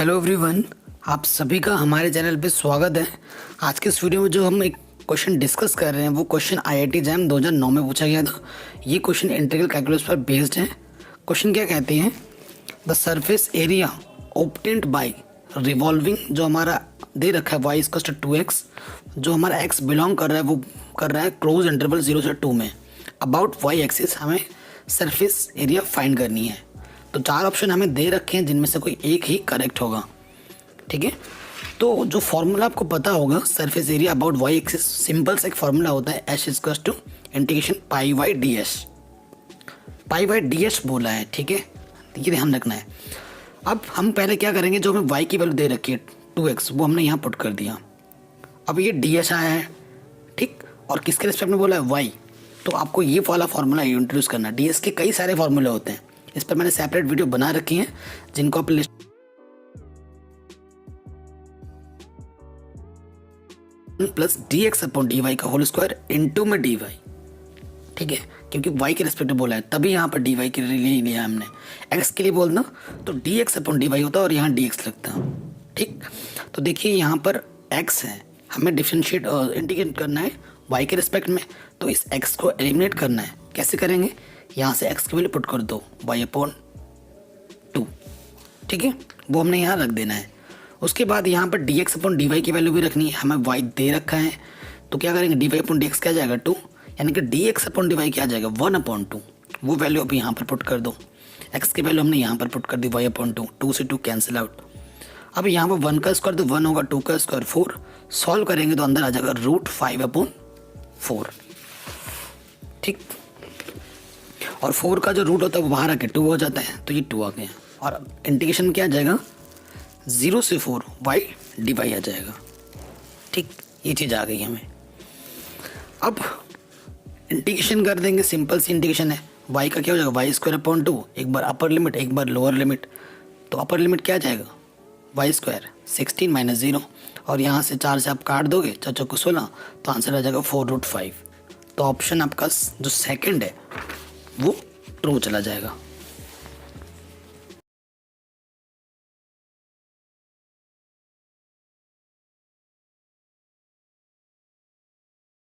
Hello everyone, आप सभी का हमारे चैनल पे स्वागत है। आज के इस वीडियो में जो हम एक क्वेश्चन डिस्कस कर रहे हैं वो क्वेश्चन आईआईटी जैम 2009 में पूछा गया था। ये क्वेश्चन इंटीग्रल कैलकुलस पर बेस्ड है। क्वेश्चन क्या कहते हैं, the surface area obtained by revolving, जो हमारा दे रखा है y = 2x, जो हमारा x बिलोंग कर रहा है वो कर रहा है क्लोज इंटरवल 0 से 2 में, अबाउट y एक्सिस हमें सरफेस एरिया फाइंड करनी है। तो चार ऑप्शन हमें दे रखे हैं जिनमें से कोई एक ही करेक्ट होगा। ठीक है, तो जो फॉर्मूला आपको पता होगा surface area about y axis, simple सा एक फॉर्मूला होता है h = integration pi y d s. Pi y d s बोला है, ठीक है, ये ध्यान रखना है। अब हम पहले क्या करेंगे, जो हमें y की वैल्यू दे रखी है 2x वो हमने यहाँ पुट कर दिया। अब ये डी एस आया है, ठीक, और किसके रिस्पेक्ट में बोला है y, तो आपको ये वाला फॉर्मूला इंट्रोड्यूस करना है। डी एस के कई सारे फॉर्मूले होते हैं, इस पर मैंने सेपरेट वीडियो बना रखी है जिनको आप list plus d x upon d y का होल स्क्वायर इंटू में डी वाई, ठीक है, क्योंकि y के रिस्पेक्ट में बोला है तभी यहाँ पर डी वाई के लिए लिया हमने। x के लिए बोलना तो d x upon d y होता और यहाँ डी एक्स लगता। ठीक, तो देखिए यहाँ पर x है, हमें डिफरेंशिएट इंटीग्रेट करना है y के रिस्पेक्ट में, तो इस x को एलिमिनेट करना है। कैसे करेंगे, यहाँ से x की वैल्यू पुट कर दो y/2, ठीक है, वो हमने यहाँ रख देना है। उसके बाद यहाँ पर dx अपॉन dy की वैल्यू भी रखनी है, हमें y दे रखा है तो क्या करेंगे, dy/dx क्या जाएगा 2, यानी कि dx अपॉन dy क्या जाएगा 1/2, वो वैल्यू अभी यहाँ पर पुट कर दो। x की वैल्यू हमने यहाँ पर पुट कर दी y/2, 2 से 2 कैंसिल आउट। अब यहाँ पर 1 का स्क्वायर तो 1 होगा, 2 का स्क्वायर 4, सॉल्व करेंगे तो अंदर आ जाएगा √5/4, ठीक, और 4 का जो रूट होता है वो बाहर आके 2 हो जाता है, तो ये 2 आ गया। और इंटीग्रेशन में क्या आ जाएगा 0 से 4 y dy आ जाएगा। ठीक, ये चीज़ आ गई हमें। अब इंटीग्रेशन कर देंगे, सिंपल सी इंटीग्रेशन है। y का क्या हो जाएगा y²/2, एक बार अपर लिमिट एक बार लोअर लिमिट, तो अपर लिमिट क्या आ जाएगा y² 16 - 0, और यहाँ से 4 से आप काट दोगे 4 × 16, तो आंसर आ जाएगा 4√5। तो ऑप्शन आपका जो सेकंड है वो ट्रू चला जाएगा।